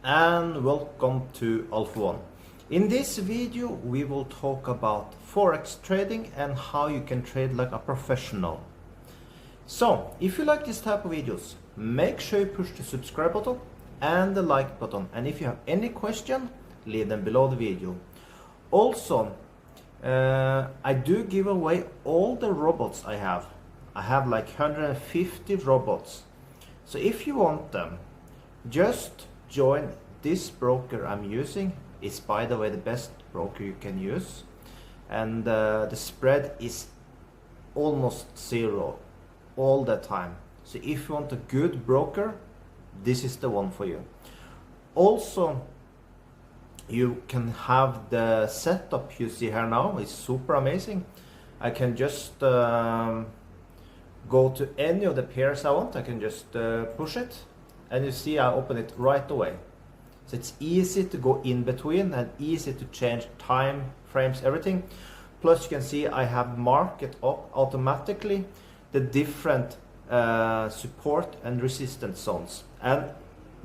And welcome to Alpha One. In this video we will talk about Forex trading and how you can trade like a professional. So if you like this type of videos, make sure you push the subscribe button and the like button, and if you have any question, leave them below the video. Also, I do give away all the robots I have. I have like 150 robots. So if you want them, just join this broker I'm using. It's, by the way, the best broker you can use, and the spread is almost zero all the time. So if you want a good broker, this is the one for you. Also, you can have the setup you see here now. It's super amazing. I can just go to any of the pairs I want. I can just push it, and you see I open it right away. So it's easy to go in between and easy to change time frames, everything. Plus you can see I have marked up automatically the different support and resistance zones. And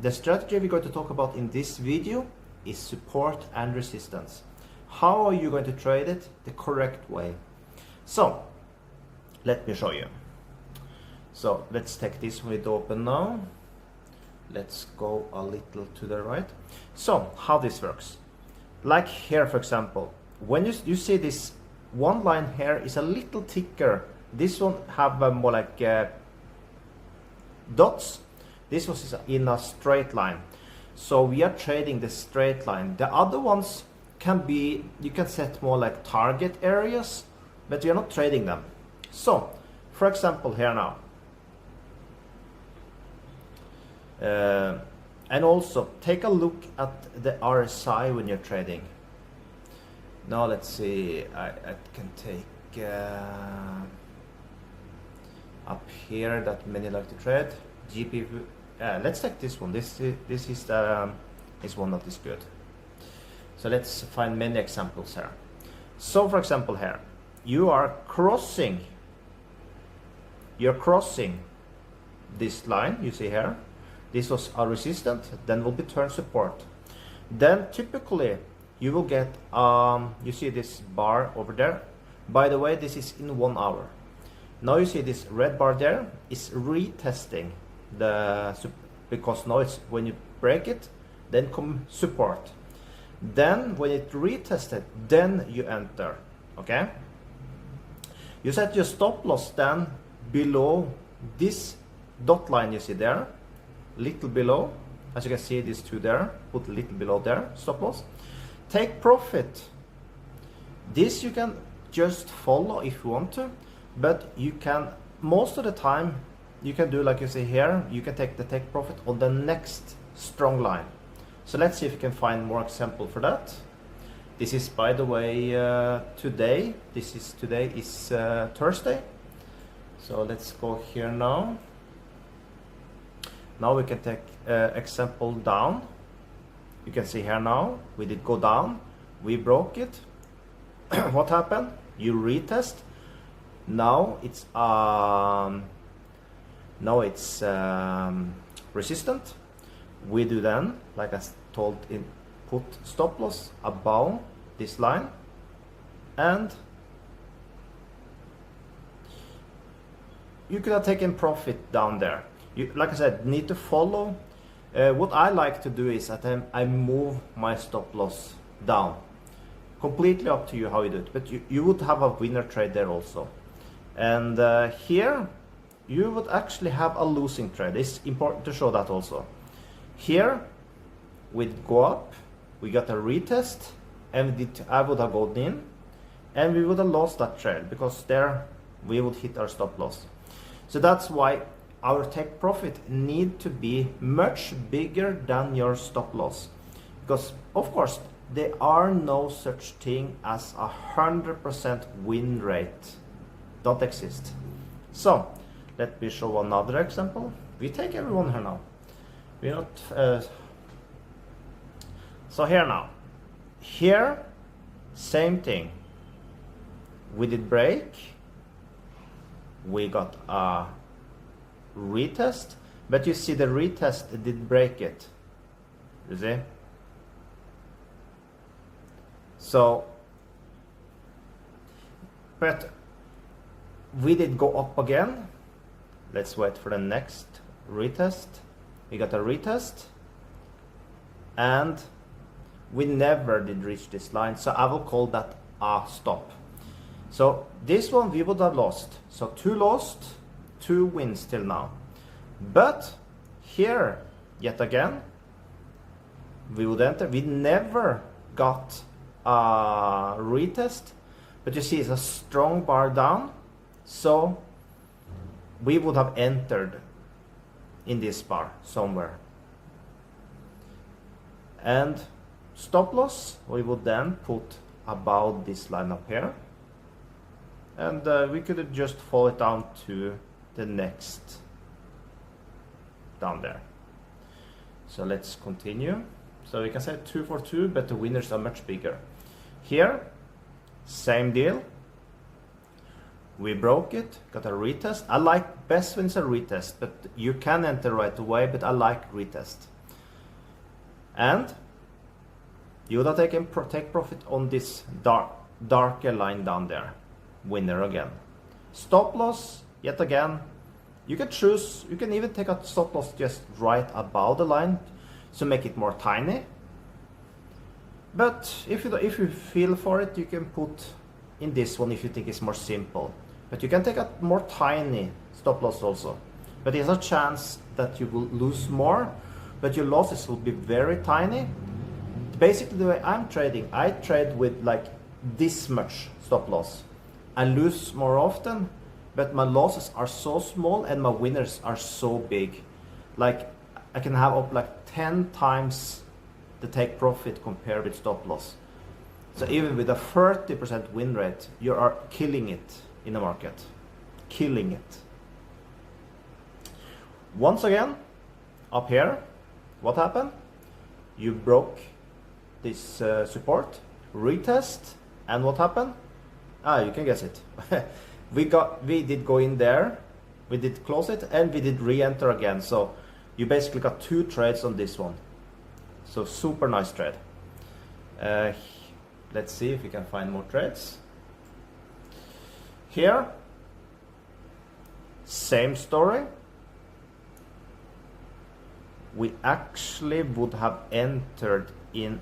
the strategy we're going to talk about in this video is support and resistance. How are you going to trade it the correct way? So let me show you. So let's take this window open now. Let's go a little to the right. So how this works, like here for example, when you see this one line here is a little thicker. This one have more like dots. This was in a straight line, so we are trading the straight line. The other ones can be, you can set more like target areas, but we are not trading them. So for example here now, and also take a look at the RSI when you're trading. Now let's see, I can take up here that many like to trade GP. Let's take this one. This is one that is good. So let's find many examples here. So for example here, you're crossing this line you see here. This was a resistance, then will be turn support. Then typically you will get you see this bar over there. By the way, this is in 1 hour. Now you see this red bar there is retesting the because now it's when you break it, then come support. Then when it retested, then you enter. Okay, you set your stop loss then below this dot line you see there, little below. As you can see, these two there, put a little below there, stop loss. Take profit. This you can just follow if you want to, but you can, most of the time you can do like you see here, you can take the take profit on the next strong line. So let's see if you can find more example for that. This is, by the way, today is Thursday. So let's go here now. Now we can take example down. You can see here now we did go down, we broke it. What happened? You retest. Now it's resistant. We do then, like I told, put stop loss above this line, and you could have taken profit down there. You, like I said, need to follow. What I like to do is that I move my stop loss down. Completely up to you how you do it, but you would have a winner trade there also. And here you would actually have a losing trade. It's important to show that also. Here we'd go up, we got a retest, and I would have gone in, and we would have lost that trade because there we would hit our stop loss. So that's why our take profit need to be much bigger than your stop loss, because of course there are no such thing as 100% win rate. Don't exist. So let me show another example. We take everyone here now. We're not so here now, here same thing. We did break, we got a retest, but you see the retest did break it. You see? So, but we did go up again. Let's wait for the next retest. We got a retest, and we never did reach this line, so I will call that a stop. So this one we would have lost. So 2 lost, 2 wins till now. But here, yet again, we would enter. We never got a retest, but you see it's a strong bar down, so we would have entered in this bar somewhere. And stop loss we would then put about this line up here, and we could just fall it down to the next down there. So let's continue. So we can say 2 for 2, but the winners are much bigger. Here, same deal. We broke it, got a retest. I like best when it's a retest, but you can enter right away, but I like retest. And you would have take profit on this darker line down there. Winner again. Stop loss, yet again. You can choose, you can even take a stop loss just right above the line to make it more tiny. But if you feel for it, you can put in this one if you think it's more simple. But you can take a more tiny stop loss also. But there's a chance that you will lose more, but your losses will be very tiny. Basically the way I'm trading, I trade with like this much stop loss. I lose more often, but my losses are so small and my winners are so big. Like I can have up like 10 times the take profit compared with stop loss. So even with a 30% win rate, you are killing it in the market. Killing it. Once again, up here, what happened? You broke this support, retest, and what happened? You can guess it. we did go in there, we did close it, and we did re-enter again. So you basically got 2 trades on this one. So super nice trade. Let's see if we can find more trades. Here, same story. We actually would have entered in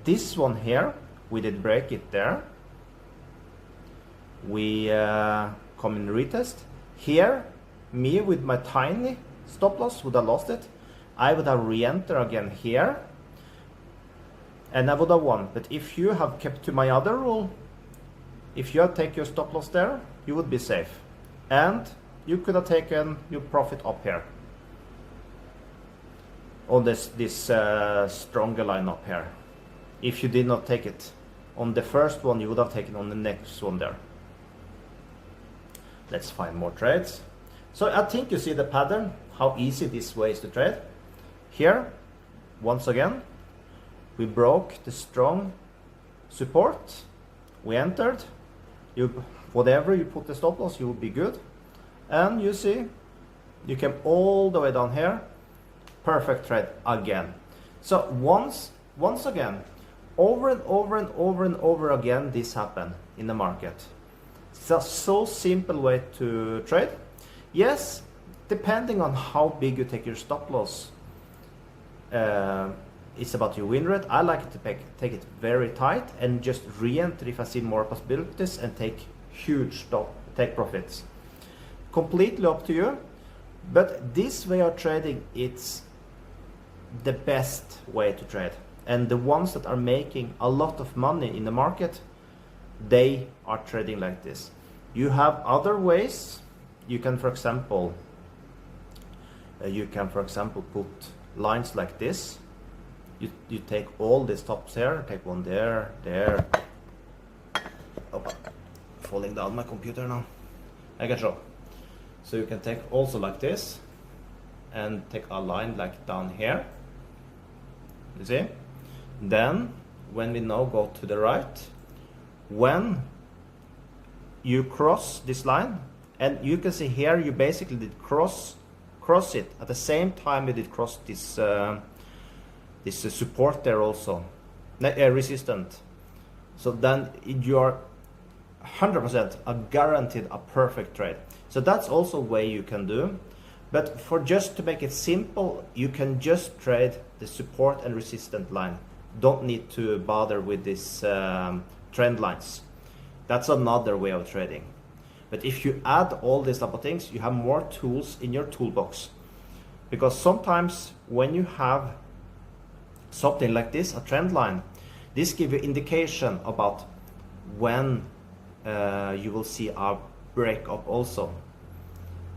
this one here. We did break it there. We come in retest. Here, me with my tiny stop loss would have lost it. I would have re-enter again here, and I would have won. But if you have kept to my other rule, if you had taken your stop loss there, you would be safe, and you could have taken your profit up here on this stronger line up here. If you did not take it on the first one, you would have taken on the next one there. Let's find more trades. So I think you see the pattern, how easy this way is to trade. Here, once again, we broke the strong support. We entered. Whatever you put the stop loss, you will be good. And you see, you came all the way down here. Perfect trade again. So once again, over and over and over and over again, this happened in the market. It's a so simple way to trade. Yes, depending on how big you take your stop loss, it's about your win rate. I like it to take it very tight and just re-enter if I see more possibilities and take huge take profits. Completely up to you, but this way of trading, it's the best way to trade. And the ones that are making a lot of money in the market, they are trading like this. You have other ways. You can, for example, put lines like this. You take all the stops here, take one there, there. Oh, falling down my computer now. I can show. So you can take also like this and take a line like down here. You see? Then when we now go to the right, when you cross this line, and you can see here you basically did cross it at the same time you did cross this this support there also, resistant. So then you are 100% guaranteed a perfect trade. So that's also a way you can do. But for just to make it simple, you can just trade the support and resistant line. Don't need to bother with these trend lines. That's another way of trading. But if you add all these type of things, you have more tools in your toolbox. Because sometimes when you have something like this, a trend line, this gives you indication about when you will see a break up also.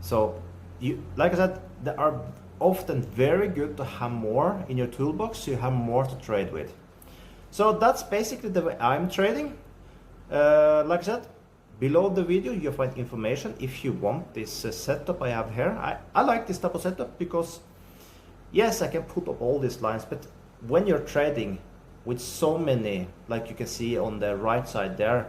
So you, like I said, they are often very good to have more in your toolbox, so you have more to trade with. So that's basically the way I'm trading. Like I said, below the video you'll find information if you want this setup I have here. I like this type of setup because yes, I can put up all these lines, but when you're trading with so many, like you can see on the right side there,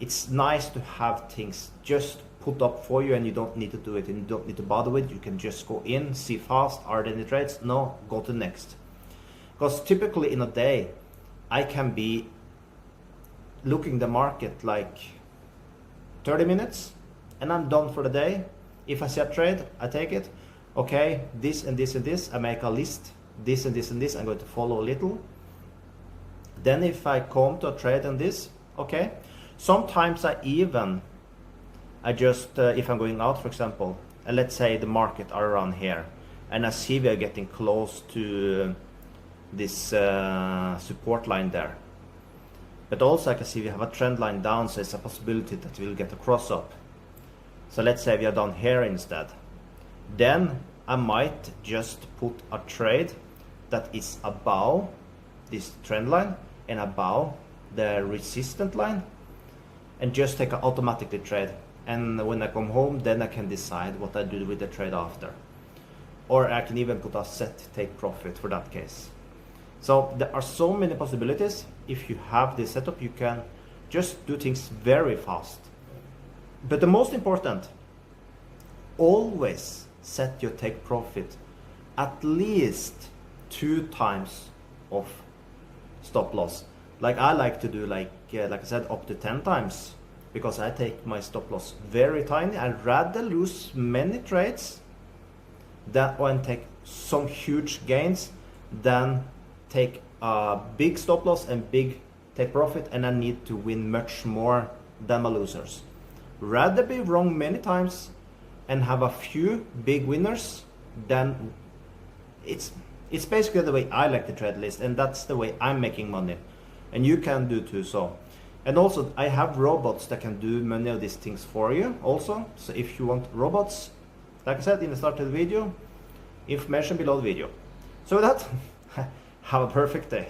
it's nice to have things just put up for you and you don't need to do it and you don't need to bother with it. You can just go in, see fast, are there any trades? No, go to next. Because typically in a day, I can be looking the market like 30 minutes and I'm done for the day. If I see a trade, I take it. Okay, this and this and this, I make a list, this and this and this, I'm going to follow a little. Then if I come to a trade on this, okay, sometimes I just, if I'm going out, for example, and let's say the market are around here, and I see we are getting close to this support line there. But also I can see we have a trend line down, so it's a possibility that we'll get a cross up. So let's say we are down here instead. Then I might just put a trade that is above this trend line and above the resistant line, and just take an automatically trade. And when I come home, then I can decide what I do with the trade after. Or I can even put a set take profit for that case. So there are so many possibilities. If you have this setup, you can just do things very fast. But the most important, always set your take profit at least 2 times of stop loss. Like I like to do, like I said, up to 10 times, because I take my stop loss very tiny. I'd rather lose many trades than and take some huge gains than take a big stop loss and big take profit, and I need to win much more than my losers. Rather be wrong many times and have a few big winners than it's basically the way I like to trade list, and that's the way I'm making money, and you can do too. So, and also I have robots that can do many of these things for you also. So if you want robots, like I said in the start of the video, information below the video. So with that, have a perfect day.